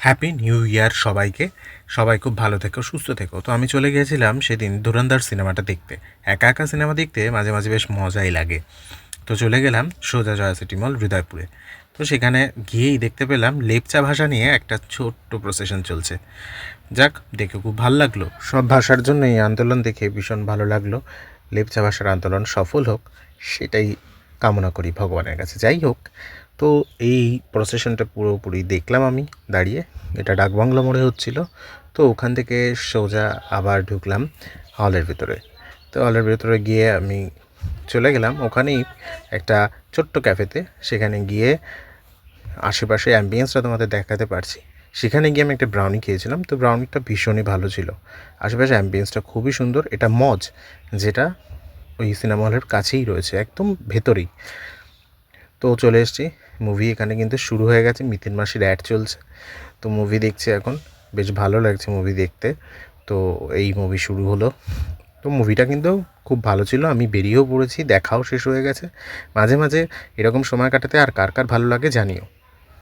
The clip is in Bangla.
হ্যাপি নিউ ইয়ার সবাইকে। সবাই খুব ভালো থেকো, সুস্থ থেকো। তো আমি চলে গিয়েছিলাম সেদিন ধুরন্ধর সিনেমাটা দেখতে। একা একা সিনেমা দেখতে মাঝে মাঝে বেশ মজাই লাগে। তো চলে গেলাম সোজা জয়া সিটি মল হৃদয়পুরে। তো সেখানে গিয়েই দেখতে পেলাম লেপচা ভাষা নিয়ে একটা ছোট্ট প্রসেশন চলছে। যাক, দেখে খুব ভালো লাগলো। সব ভাষার জন্য এই আন্দোলন দেখে ভীষণ ভালো লাগলো। লেপচা ভাষার আন্দোলন সফল হোক, সেটাই কামনা করি ভগবানের কাছে। যাই হোক, তো এই প্রসেশনটা পুরোপুরি দেখলাম আমি দাঁড়িয়ে। এটা ডাকবাংলো মোড়ে হচ্ছিল। তো ওখান থেকে সোজা আবার ঢুকলাম হলের ভিতরে। তো হলের ভিতরে গিয়ে আমি চলে গেলাম ওখানেই একটা ছোট্ট ক্যাফেতে। সেখানে গিয়ে আশেপাশে অ্যাম্বিয়েন্সটা তোমাদের দেখাতে পারছি। সেখানে গিয়ে আমি একটা ব্রাউনি খেয়েছিলাম। তো ব্রাউনিটা ভীষণই ভালো ছিল। আশেপাশে অ্যাম্বিয়েন্সটা খুবই সুন্দর। এটা মজ, যেটা ওই সিনেমা হলের কাছেই রয়েছে, একদম ভেতরেই। তো চলে এসেছি। মুভি এখানে কিন্তু শুরু হয়ে গেছে, মিথিন মাসির অ্যাড চলছে। তো মুভি দেখছি এখন, বেশ ভালো লাগছে মুভি দেখতে। তো এই মুভি শুরু হলো। তো মুভিটা কিন্তু খুব ভালো ছিল। আমি বেরিয়েও পড়েছি, দেখাও শেষ হয়ে গেছে। মাঝে মাঝে এরকম সময় কাটাতে আর কার কার ভালো লাগে জানিও।